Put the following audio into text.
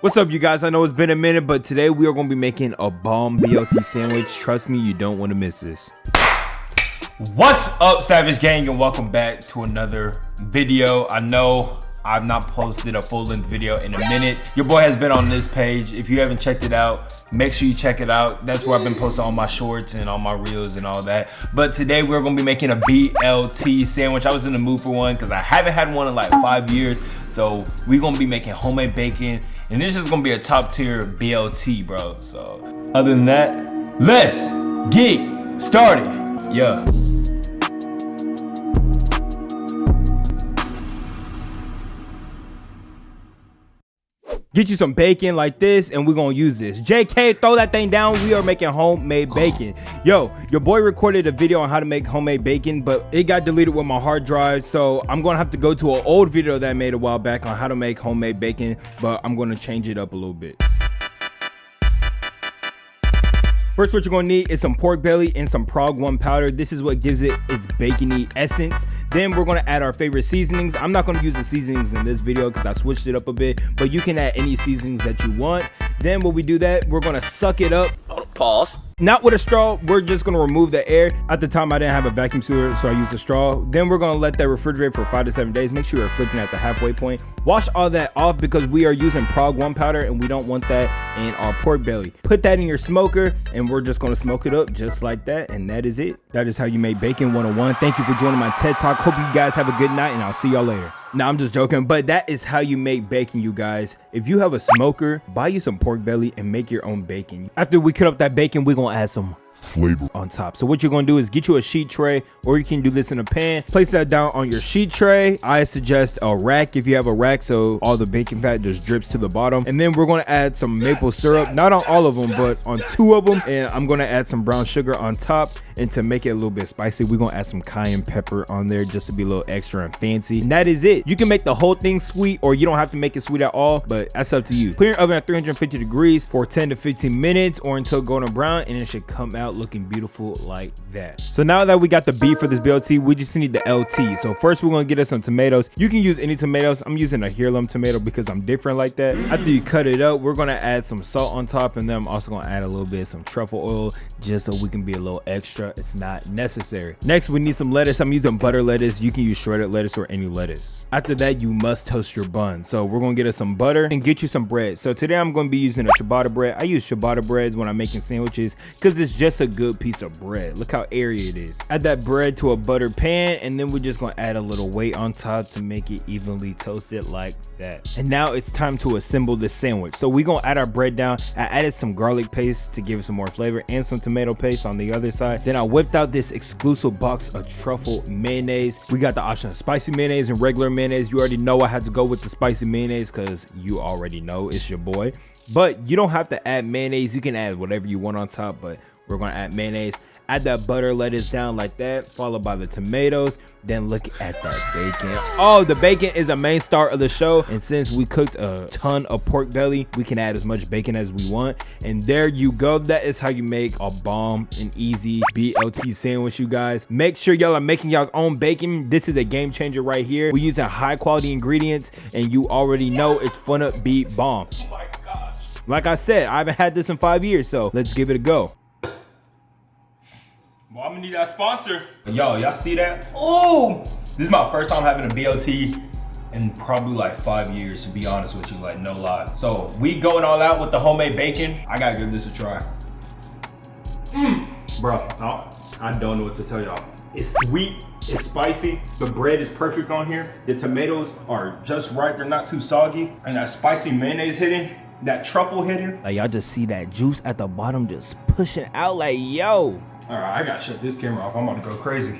What's up, you guys? I know it's been a minute, but today we are going to be making a bomb BLT sandwich. Trust me, you don't want to miss this. What's up, Savage Gang, and welcome back to another video. I know I've not posted a full-length video in a minute. Your boy has been on this page. If you haven't checked it out, make sure you check it out. That's where I've been posting all my shorts and all my reels and all that. But today we're gonna be making a BLT sandwich. I was in the mood for one because I haven't had one in like 5 years. So we're gonna be making homemade bacon, and this is gonna be a top tier BLT, bro. So other than that, let's get started. Yeah. Get you some bacon like this, and we're gonna use this. JK, throw that thing down. We are making homemade bacon. Yo, your boy recorded a video on how to make homemade bacon, but it got deleted with my hard drive, so I'm gonna have to go to an old video that I made a while back on how to make homemade bacon, but I'm gonna change it up a little bit. First, what you're gonna need is some pork belly and some Prog 1 powder. This is what gives it its bacony essence. Then we're gonna add our favorite seasonings. I'm not gonna use the seasonings in this video because I switched it up a bit, but you can add any seasonings that you want. Then when we do that, we're gonna suck it up. Pause. Not with a straw, we're just gonna remove the air. At the time, I didn't have a vacuum sealer, so I used a straw. Then we're gonna let that refrigerate for 5 to 7 days. Make sure you're flipping at the halfway point. Wash all that off because we are using Prog 1 powder and we don't want that in our pork belly. Put that in your smoker and we're just gonna smoke it up just like that, and that is it. That is how you make bacon 101. Thank you for joining my TED Talk. Hope you guys have a good night and I'll see y'all later. Nah, I'm just joking, but that is how you make bacon, you guys. If you have a smoker, buy you some pork belly and make your own bacon. After we cut up that bacon, we're gonna add some flavor on top. So what you're gonna do is get you a sheet tray, or you can do this in a pan. Place that down on your sheet tray. I suggest a rack if you have a rack, so all the bacon fat just drips to the bottom. And then we're gonna add some maple syrup, not on all of them, but on 2 of them. And I'm gonna add some brown sugar on top. And to make it a little bit spicy, we're gonna add some cayenne pepper on there just to be a little extra and fancy. And that is it. You can make the whole thing sweet, or you don't have to make it sweet at all, but that's up to you. Put in your oven at 350 degrees for 10 to 15 minutes or until golden brown, and it should come out looking beautiful like that. So now that we got the beef for this BLT, we just need the LT. So first we're gonna get us some tomatoes. You can use any tomatoes. I'm using a heirloom tomato because I'm different like that. After you cut it up, we're gonna add some salt on top, and then I'm also gonna add a little bit of some truffle oil just so we can be a little extra. It's not necessary. Next, we need some lettuce. I'm using butter lettuce. You can use shredded lettuce or any lettuce. After that, you must toast your bun. So we're gonna get us some butter and get you some bread. So today I'm gonna be using a ciabatta bread. I use ciabatta breads when I'm making sandwiches because it's just a good piece of bread. Look how airy it is. Add that bread to a buttered pan, and then we're just gonna add a little weight on top to make it evenly toasted like that. And now it's time to assemble this sandwich. So we're gonna add our bread down. I added some garlic paste to give it some more flavor and some tomato paste on the other side. Then I whipped out this exclusive box of truffle mayonnaise. We got the option of spicy mayonnaise and regular mayonnaise. You already know I had to go with the spicy mayonnaise because you already know it's your boy. But you don't have to add mayonnaise. You can add whatever you want on top, but we're gonna add mayonnaise. Add that butter lettuce down like that, followed by the tomatoes. Then look at that bacon. Oh, the bacon is a main star of the show. And since we cooked a ton of pork belly, we can add as much bacon as we want. And there you go. That is how you make a bomb and easy BLT sandwich, you guys. Make sure y'all are making y'all's own bacon. This is a game changer right here. We're using high quality ingredients, and you already know it's gonna be bomb. Oh my gosh. Like I said, I haven't had this in 5 years, so let's give it a go. Well, I'm gonna need that sponsor. Yo, y'all see that? Oh, this is my first time having a BLT in probably like 5 years, to be honest with you, like no lie. So we going all out with the homemade bacon. I gotta give this a try. Bro, I don't know what to tell y'all. It's sweet, it's spicy. The bread is perfect on here. The tomatoes are just right. They're not too soggy. And that spicy mayonnaise hitting, that truffle hitting. Like y'all just see that juice at the bottom just pushing out like, yo. All right, I gotta shut this camera off. I'm about to go crazy.